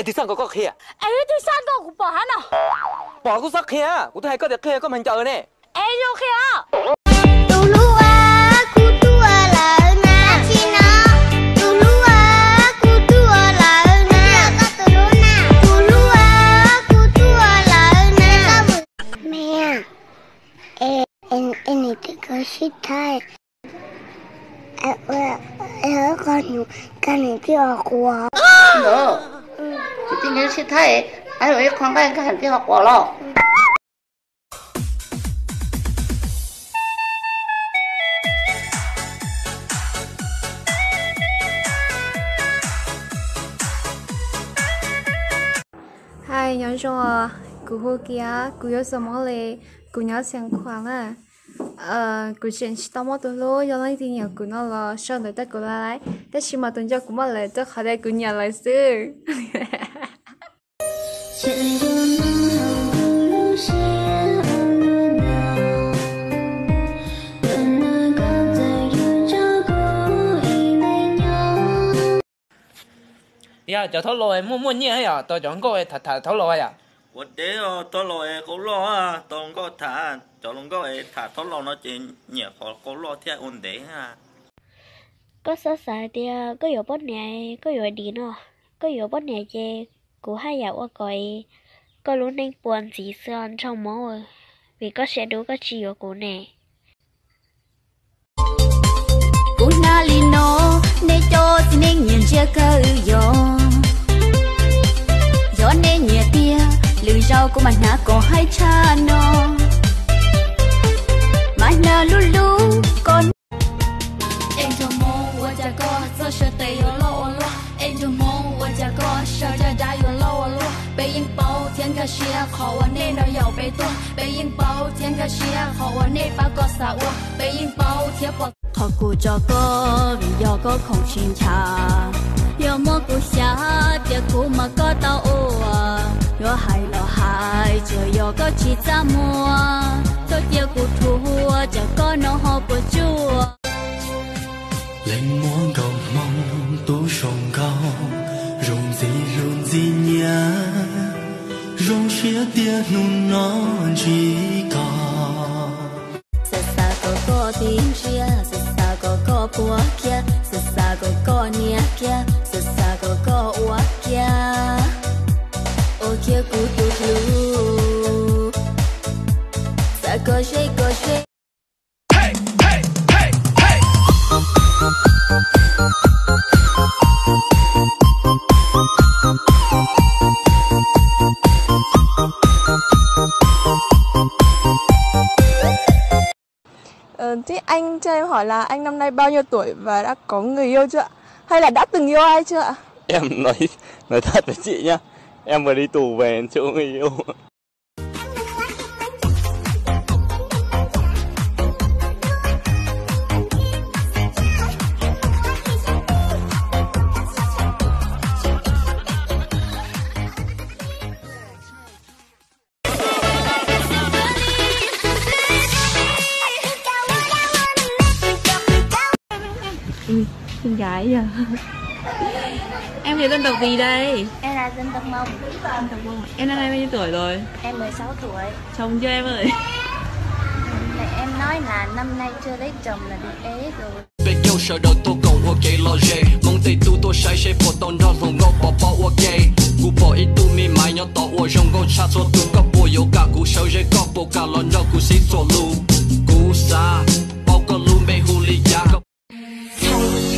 thì sao có kia thì sao có bỏ hắn à bỏ cũng sắc kia cũng thấy có được kia có mình chờ nè vô kia em này tự có shit thay em con này kia quá nữa chỉ tin nhớ shit thay ai rồi con cái hành kia học quá lo hai nhóm cho cụ hồ kia cụ nhớ sao món lề cụ nhớ xem khoáng à cụ chuyện chỉ tao mất tôi lối do lấy tiền nhà cụ nó là sau này ta cụ lại ta chỉ mà tuần cho cụ mất lại ta khỏi đây cụ nhà lại xưa dạ cho thấu lôi mua nhẹ à tôi chọn coi thật thấu lôi à我哋多來好攞啊，當個塔，就弄個塔多攞nó chỉ nhẹ khó có lo theo ổn định à. có sợ sợ thì có yếu bớt này có yếu đi nó có yếu bớt này chứ cũng hay dạo qua coi có lúc nên buồn gì sơn trong máu vì có sẽ đủ có chiều của nè cú na li no để cho xin nên nhìn chưa cơ gió nên nhẹ tia lưỡi rau của mình đã có hai cha nó mà na lu lu con em cho mong qua cha có sao sợ tay yo lo lo em cho mong qua cha có sao cha đã yo lo lo bây giờ bao thiên cả xia khó nên nó giàu bây tuôn bây giờ bao thiên cả xia khó nên bao có sao bây giờ bao thiên bao họ cụ cho có vì do có không xin cha yo mo cụ xa tiệt cụ mà có tao yo hai lo hai chờ yo có chỉ ra mua tôi tiệt cụ thua chờ có nó họ bữa chua lên muốn cầu mong tú sông cao rung gì nhá rung chia tia nung non chỉ có sa sa có tiếng chia sa sa có búa kia sa sa có nia kia sa sa có ua kia ô kia cú tu lu sa có chơi Thế anh cho em hỏi là anh năm nay bao nhiêu tuổi và đã có người yêu chưa ạ? Hay là đã từng yêu ai chưa ạ? Em nói thật với chị nhá, em vừa đi tù về chỗ người yêu. Con gái à? Em thì dân tộc gì đây? em là dân tộc Mông. Dân tộc Mông. Em năm nay bao nhiêu tuổi rồi? Em 16 tuổi. Chồng chưa em ơi? Em nói là năm nay chưa lấy chồng là được ế rồi. Bây giờ sợ đầu tôi cầu hoa cây lo dê mong tay tu tôi sai sai phổ tao nó lòng ngó bỏ bỏ hoa cây cú bỏ ít tu mi mai nhớ tao hoa rong ngó cha cho tu có bộ yêu cả cú sầu dê có bộ cả lo nó cú xí cho lu cú sa bao có lu mê hu li ya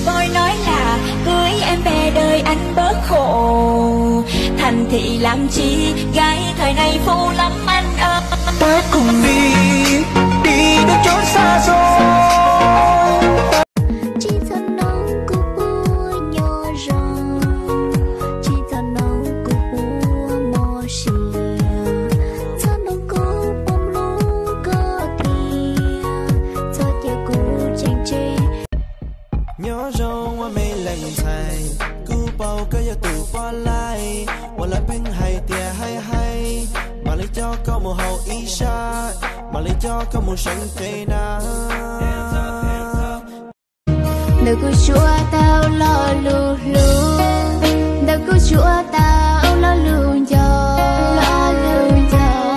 Tôi nói là cưới em về đời anh bớt khổ thành thị làm chi gái thời này phô lắm anh ơi ta cùng đi đến chỗ xa xôi Chỉ cho nó cứ bua nhỏ rong Chỉ cho nó cứ bua mò xìa Cho nó có bông lũ có thịa Cho chè cũ chàng chê nhớ rongว่าไม่แหล่งไทยกูเป่าก็อย่าตู่ป้อนไล่วันละเพ่งให้เตียให้มาเลยเจ้าก็มูเฮาอีชามาเลยเจ้าก็มูฉันเจนา Đừng có chúa tao lo lù lù Đừng có chúa tao luôn cho giờ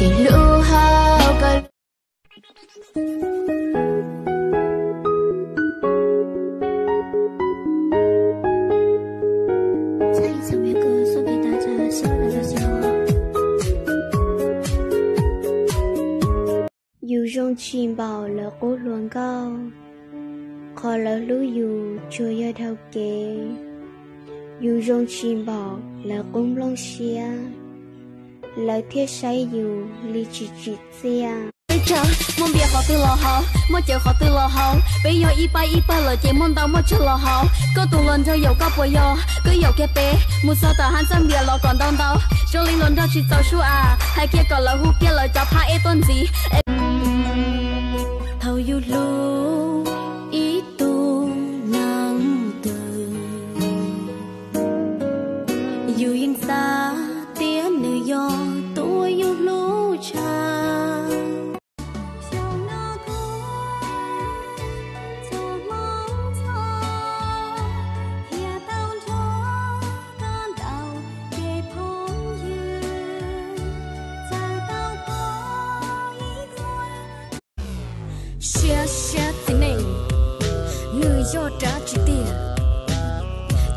cái lũ hao cái dù trong chim bảo là cố luồng cao khó là lũ dù chưa yêu thâu kề dù trong chim bảo là cũng long xia là thiết say dù li chỉ xia mong bia họ từ lò họ mong chờ họ từ lò họ bây giờ y ba lời chỉ mong đau mong chờ lò họ có tụ lần theo dầu có bồi yo cứ dầu kia bé một sao tờ hắn xăm bia lò còn đau cho linh lần theo chỉ tàu su à hai kia còn là hu kia lời cho pha e tôn gì thầu yêu lu ý tu nắng từ yêu yên xa tiếng nữ yo tôi yêu lu cha xe thế này người do trả chỉ tiền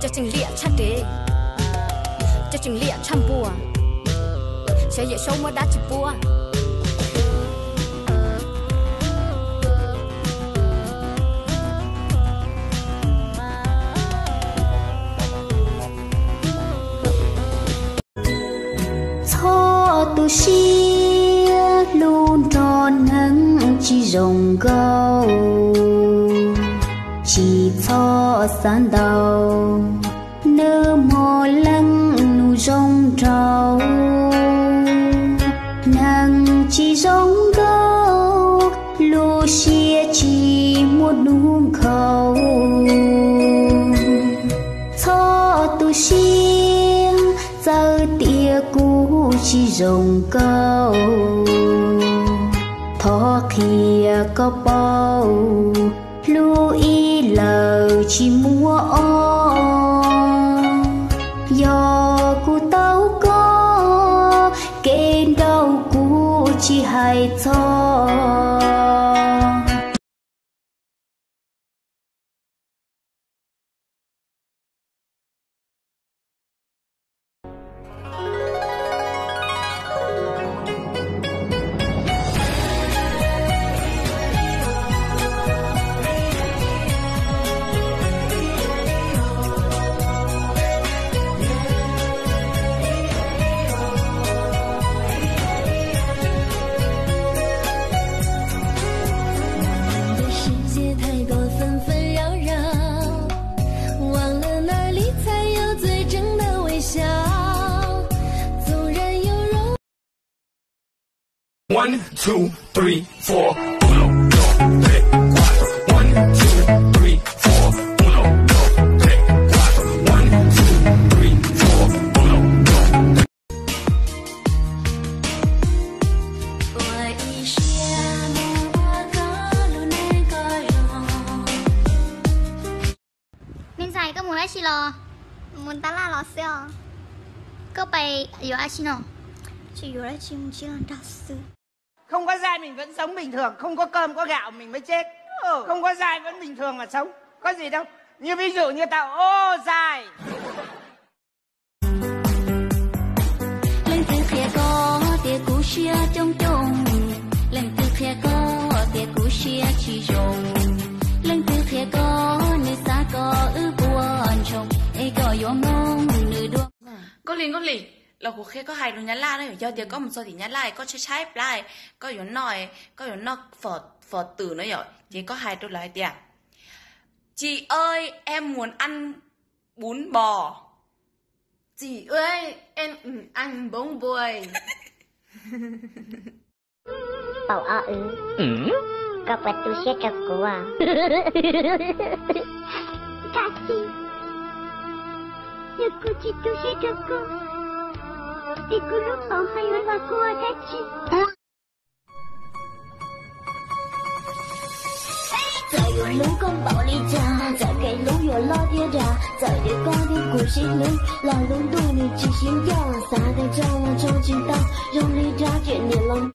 cho chừng liệt chát đế cho chừng liệt trăm bùa sẽ dễ sâu mà đã chỉ bùa cho tu xia luôn tròn nắng chỉ rồng câu chỉ cho san đầu nơ mò lăng nu rong trâu nắng chỉ rong câu lu xia chỉ một nuông khâu cho tu xia giờ tia cũ chỉ rồng câu thọ kia có bao lưu ý lời chỉ mua o do cô tao có kể đâu cô chỉ hay cho One, two, three, four. Uno, dos, tres, cuatro. One, two, three, four. Uno, dos, tres, cuatro. One, two, three, four. Uno, dos, tres. Mình xài có muốn ai xí lo, muốn ta la lo xeo. Có bay yêu ai xí nào? Chỉ yêu ai xí muốn chỉ là đa sư. Không có dai mình vẫn sống bình thường, không có cơm có gạo mình mới chết. Không có dai vẫn bình thường mà sống, có gì đâu. Như ví dụ như tao ô dai. Lên từ khía có tia cú xia trong trong, lên từ khía có tia cú xia chỉ rồng, lên từ khía có nơi xa có ư buồn chồng, ấy có yếm nông nửa đuông. Có liền là cuộc khi có hai đứa nhát la đấy, do thì có một số thì nhát la, có trái lại, có yếm nói phở tử nữa rồi, chỉ có hai đứa lại tiệt. Chị ơi, em muốn ăn bún bò. Chị ơi, em ăn bún bồi. Bảo à các bạn tôi sẽ cho cô à. Tati, nhà cô chị tôi sẽ cho cô. Thì cô lúc bảo hay là cô à Tati. Giờ yêu lũ con bảo đi cha, giờ cái lũ yêu lo dia đà, giờ để con đi cuộc 心人，老人对你起心跳，撒开照亮周金灯，用力抓紧你了。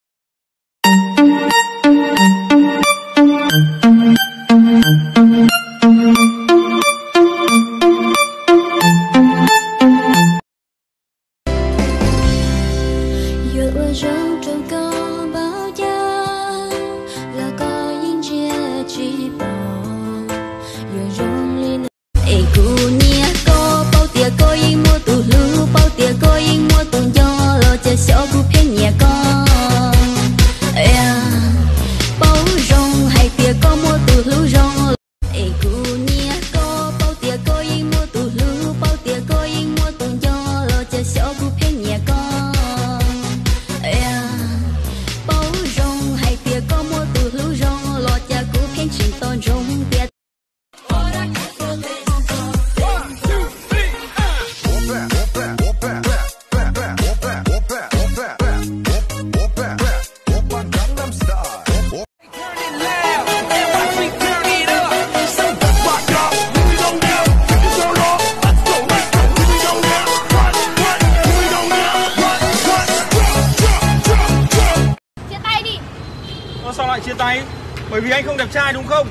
Sao lại chia tay? Bởi vì anh không đẹp trai đúng không?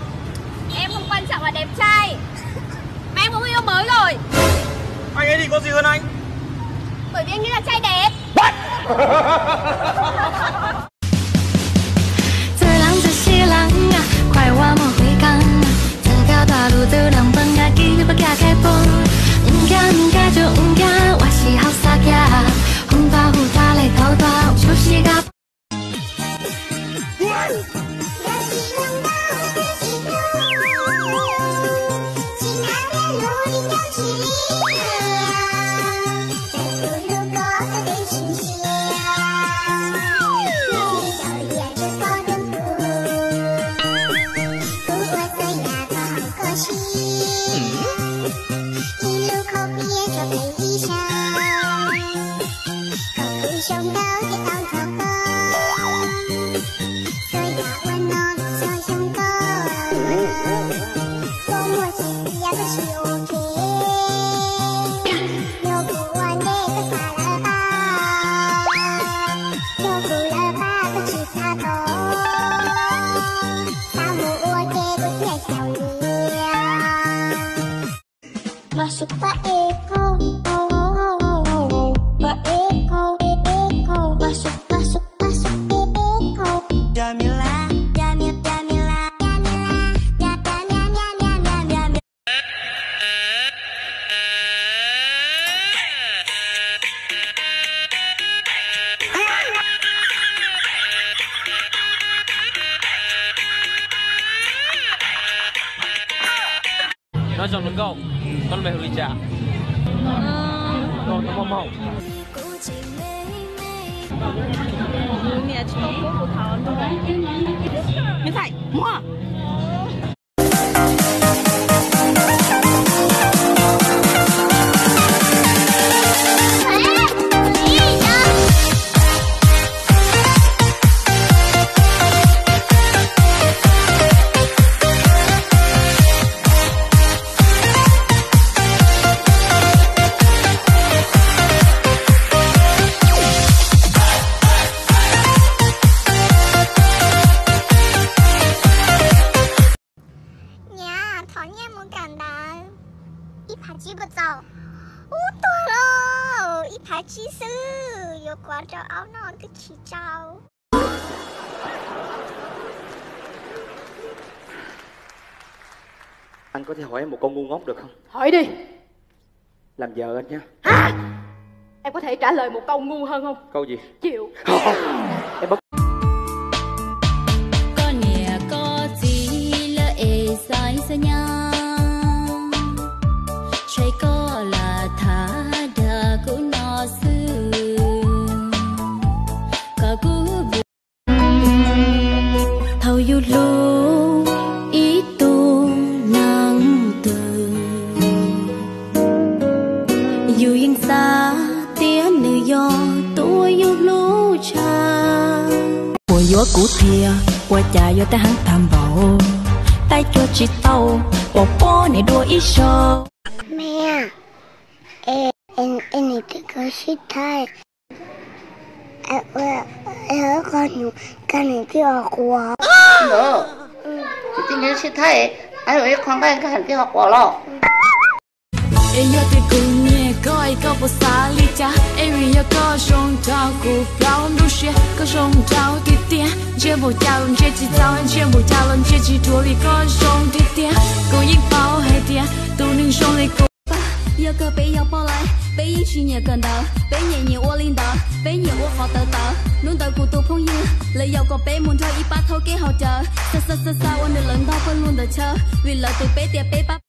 Em không quan trọng là đẹp trai, mà em có người yêu mới rồi. Anh ấy thì có gì hơn anh? Bởi vì anh ấy là trai đẹp. Masuk Pak Eko, Pak Eko, masuk Eko. Jamila, Jamila. Nói cho nó câu, con mẹ hồi trả. Rồi, nó mau. Nè, chị không có một thảo đâu. Như vậy, mua. Chị sư, yêu quá cho áo non cái chị chào. Anh có thể hỏi em một câu ngu ngốc được không? Hỏi đi. Làm vợ anh nhé. Hả? Em có thể trả lời một câu ngu hơn không? Câu gì? Chịu. Em bất. Con nhà có gì là ê sai xa nha. Trái có là thả đà của nó xưa. Cả cú buồn thâu yêu lô ý tu nắng từ. Dù yên xa tiếng nữ do tôi yêu lô cha. Mùa gió cũ thìa qua trà do ta hắn tham bảo. Tay cho chị tàu bỏ bó này đua ý sơ. Mẹ, 你这个心态，我看你这个花。no， 今天心态，还有一看看这个花了。哎呀，这姑娘搞一个不撒里家，哎呀，个胸罩股票入学，个胸罩地点，节目加入节气早，节目加入节气脱离个胸地点，故意包黑点，都能兄弟过。有个背要包来，背一去年跟到，背年我领导，背年我好得到，弄到孤独朋友，来有个背门头一把头给好着，撒我的轮到滚轮的车，为了对背点背把。